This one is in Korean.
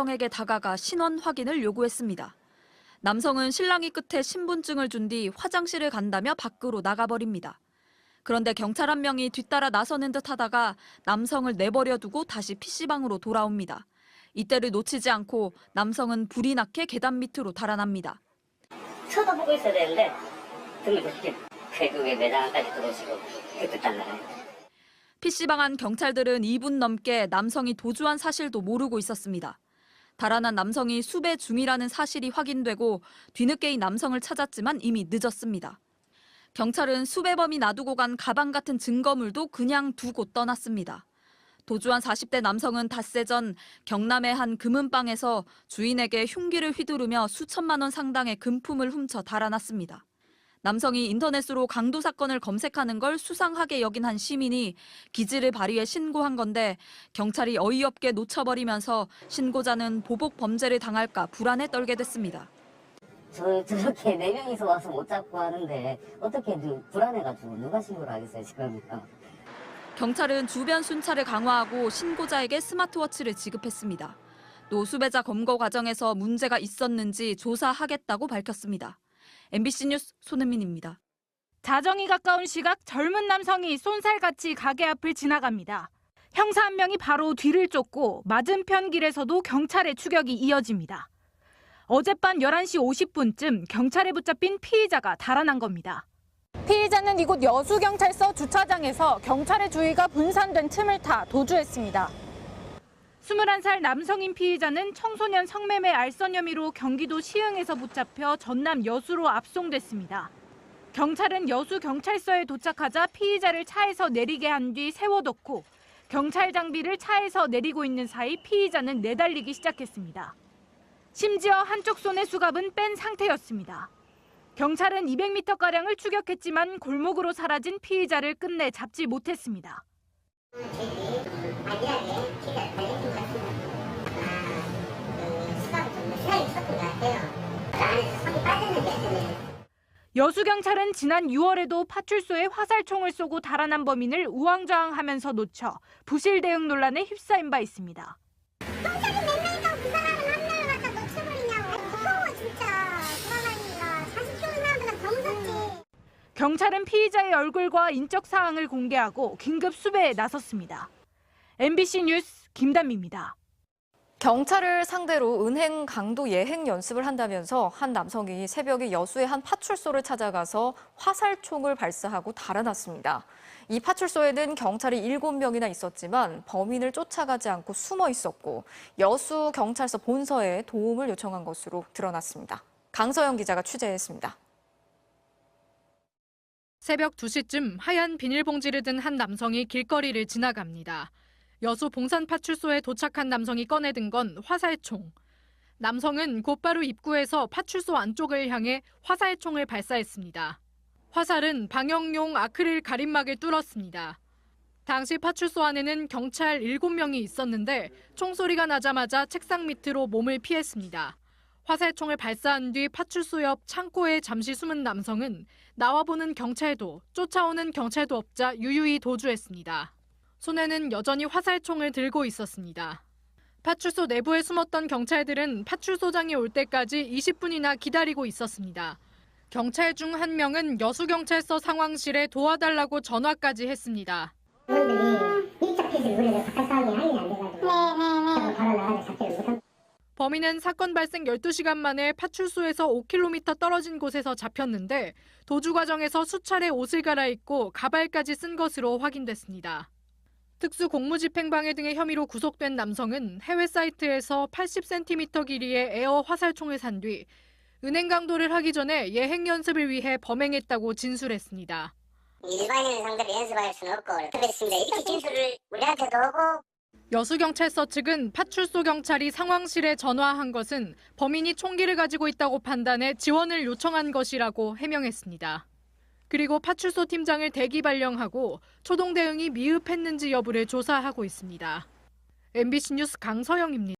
남성에게 다가가 신원 확인을 요구했습니다. 남성은 신랑이 끝에 신분증을 준 뒤 화장실을 간다며 밖으로 나가버립니다. 그런데 경찰 한 명이 뒤따라 나서는 듯 하다가 남성을 내버려 두고 다시 PC방으로 돌아옵니다. 이때를 놓치지 않고 남성은 불이 나게 계단 밑으로 달아납니다. 쳐다보고 있어야 되는데 등을 그렇게 결국에 매장까지 들어오시고 그랬단 말이에요. PC방 안 경찰들은 2분 넘게 남성이 도주한 사실도 모르고 있었습니다. 달아난 남성이 수배 중이라는 사실이 확인되고 뒤늦게인 남성을 찾았지만 이미 늦었습니다. 경찰은 수배범이 놔두고 간 가방 같은 증거물도 그냥 두고 떠났습니다. 도주한 40대 남성은 닷새 전 경남의 한 금은방에서 주인에게 흉기를 휘두르며 수천만 원 상당의 금품을 훔쳐 달아났습니다. 남성이 인터넷으로 강도 사건을 검색하는 걸 수상하게 여긴 한 시민이 기지를 발휘해 신고한 건데 경찰이 어이없게 놓쳐버리면서 신고자는 보복 범죄를 당할까 불안에 떨게 됐습니다. 저렇게 4명이서 와서 못 잡고 하는데 어떻게 불안해가지고 누가 신고를 하겠어요 지금. 경찰은 주변 순찰을 강화하고 신고자에게 스마트워치를 지급했습니다. 또 수배자 검거 과정에서 문제가 있었는지 조사하겠다고 밝혔습니다. MBC 뉴스 손은민입니다. 자정이 가까운 시각 젊은 남성이 쏜살같이 가게 앞을 지나갑니다. 형사 한 명이 바로 뒤를 쫓고 맞은편 길에서도 경찰의 추격이 이어집니다. 어젯밤 11시 50분쯤 경찰에 붙잡힌 피의자가 달아난 겁니다. 피의자는 이곳 여수경찰서 주차장에서 경찰의 주의가 분산된 틈을 타 도주했습니다. 21살 남성인 피의자는 청소년 성매매 알선 혐의로 경기도 시흥에서 붙잡혀 전남 여수로 압송됐습니다. 경찰은 여수경찰서에 도착하자 피의자를 차에서 내리게 한 뒤 세워뒀고 경찰 장비를 차에서 내리고 있는 사이 피의자는 내달리기 시작했습니다. 심지어 한쪽 손의 수갑은 뺀 상태였습니다. 경찰은 200m가량을 추격했지만 골목으로 사라진 피의자를 끝내 잡지 못했습니다. 여수경찰은 지난 6월에도 파출소에 화살총을 쏘고 달아난 범인을 우왕좌왕하면서 놓쳐 부실 대응 논란에 휩싸인 바 있습니다. 경찰이 몇 명이니까 그 사람을 한 명을 갖다 놓쳐버리냐고. 무서워 진짜. 돌아다니니까 자식 키우는 사람들은 더 무섭지. 경찰은 피의자의 얼굴과 인적 사항을 공개하고 긴급 수배에 나섰습니다. MBC 뉴스 김단미입니다. 경찰을 상대로 은행 강도 예행 연습을 한다면서 한 남성이 새벽에 여수의 한 파출소를 찾아가서 화살총을 발사하고 달아났습니다. 이 파출소에는 경찰이 7명이나 있었지만 범인을 쫓아가지 않고 숨어 있었고 여수 경찰서 본서에 도움을 요청한 것으로 드러났습니다. 강서영 기자가 취재했습니다. 새벽 2시쯤 하얀 비닐봉지를 든 한 남성이 길거리를 지나갑니다. 여수 봉산파출소에 도착한 남성이 꺼내든 건 화살총. 남성은 곧바로 입구에서 파출소 안쪽을 향해 화살총을 발사했습니다. 화살은 방역용 아크릴 가림막을 뚫었습니다. 당시 파출소 안에는 경찰 7명이 있었는데 총소리가 나자마자 책상 밑으로 몸을 피했습니다. 화살총을 발사한 뒤 파출소 옆 창고에 잠시 숨은 남성은 나와보는 경찰도 쫓아오는 경찰도 없자 유유히 도주했습니다. 손에는 여전히 화살총을 들고 있었습니다. 파출소 내부에 숨었던 경찰들은 파출소장이 올 때까지 20분이나 기다리고 있었습니다. 경찰 중 한 명은 여수경찰서 상황실에 도와달라고 전화까지 했습니다. 범인은 사건 발생 12시간 만에 파출소에서 5km 떨어진 곳에서 잡혔는데 도주 과정에서 수차례 옷을 갈아입고 가발까지 쓴 것으로 확인됐습니다. 특수 공무집행방해 등의 혐의로 구속된 남성은 해외 사이트에서 80cm 길이의 에어 화살총을 산 뒤 은행 강도를 하기 전에 예행 연습을 위해 범행했다고 진술했습니다. 일반인 상대로 연습할 수는 없고 그렇습니다. 이렇게 진술을 우리한테도 하고. 여수경찰서 측은 파출소 경찰이 상황실에 전화한 것은 범인이 총기를 가지고 있다고 판단해 지원을 요청한 것이라고 해명했습니다. 그리고 파출소 팀장을 대기 발령하고 초동 대응이 미흡했는지 여부를 조사하고 있습니다. MBC 뉴스 강서영입니다.